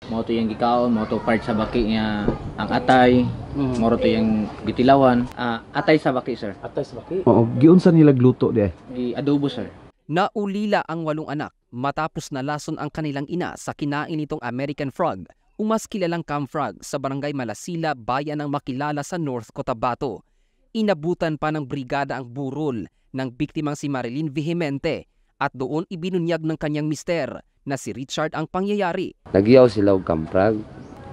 Mao to yung gikaon, mao to part sa baki niya ang atay, mao to yung gitilawan. Atay sa baki, sir. Atay sa baki. Oo, giunsa nila gluto di. Adobo, sir. Naulila ang 8 anak matapos nalason ang kanilang ina sa kinain nitong American frog o mas kilalang cam frog sa barangay Malasila, bayan ng Makilala sa North Cotabato. Inabutan pa ng brigada ang burol ng biktimang si Marilyn Vehemente at doon ibinunyag ng kanyang mister na si Richard ang pangyayari. Nagyaw sila og kamprag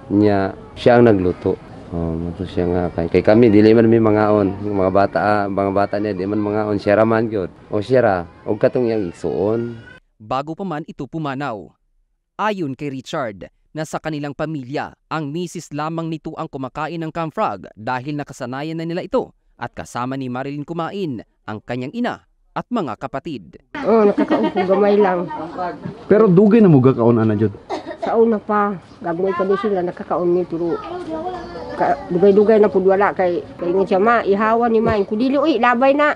niya, siya ang nagluto. Mato siya nga kay kami dili man mi mangaon, mga bata niya di man mangaon, siya ra man gyud. O siya ra og katong iyang igsuon. Bago pa man ito pumanaw. Ayon kay Richard, na sa kanilang pamilya, ang misis lamang nito ang kumakain ng cam frog dahil nakasanayan na nila ito at kasama ni Marilyn kumain ang kanyang ina at mga kapatid. Nakakaupo gamay lang. Pero dugay na mo gakaon ana jud. Sa una pa, gagmay pa din sila nakakaon ni turo. Dugay-dugay na pud wala kay ingon siya ma ihawan ni main ko dili uy labay na.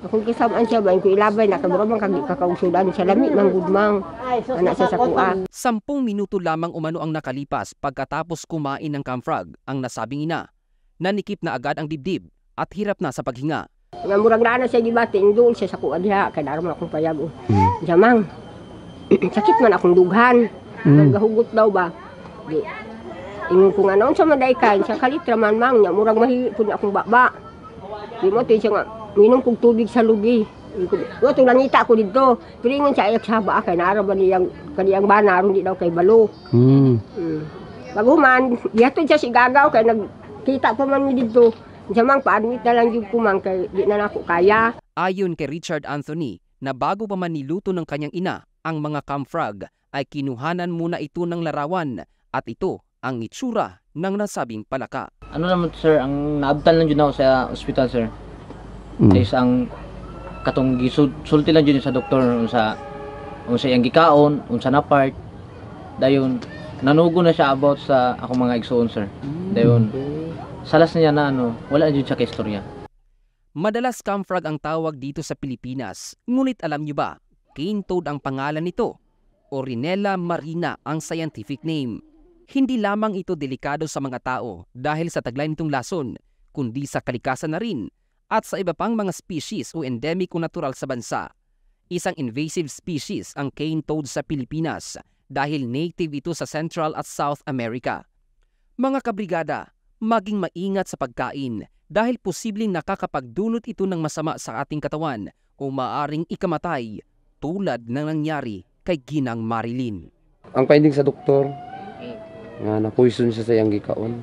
Akong kisamaan siya ba ko ilabay na kay murag kag kakausudan sa lami ng gudmang. Anak siya sa kuha. 10 minuto lamang umano ang nakalipas pagkatapos kumain ng cam frog ang nasabing ina. Nanikip na agad ang dibdib at hirap na sa paghinga. Nga murag na siya gibati indul siya sa kuha diha kay daron akong payago. Jamang. Sakit man akong dughan. Nagahugot daw ba? Di. Ingon ko nga noon sa madaykan, sa kalitra man mang niya, murag mahi po niya akong baba. Di mo, siya nga, minom kong tubig sa lugi. Ito, nanita ko dito. Pero ingon siya, ayak sa ba, kay naaraw ba niyang bana, ron di daw kay balo. Bago man, dihato siya si Gagaw, kay nagkita pa man mi dito. Siya mang, pa-admit na lang yung kumang, kay di na ako kaya. Ayon kay Richard Anthony, na bago pa man niluto ng kanyang ina, ang mga cam frog ay kinuhanan muna ito ng larawan at ito ang itsura ng nasabing palaka. Ano naman, sir, ang naabtan lang dyan ako sa ospital, sir. Is ang katong gisulti lang dyan sa doktor unsa yung gikaon, unsa na part. Dayon, nanugo na siya about sa akong mga igsoon, sir. Dayon, salas niya na wala na dyan siya kaistorya. Madalas cam frog ang tawag dito sa Pilipinas, ngunit alam niyo ba, cane toad ang pangalan nito. Orinella marina ang scientific name. Hindi lamang ito delikado sa mga tao dahil sa taglay nitong lason, kundi sa kalikasan na rin at sa iba pang mga species o endemic o natural sa bansa. Isang invasive species ang cane toad sa Pilipinas dahil native ito sa Central at South America. Mga kabrigada, maging maingat sa pagkain dahil posibleng nakakapagdulot ito ng masama sa ating katawan o maaring ikamatay tulad ng nangyari kay Ginang Marilyn. Ang finding sa doktor nga na poison siya sa iyang gikaon.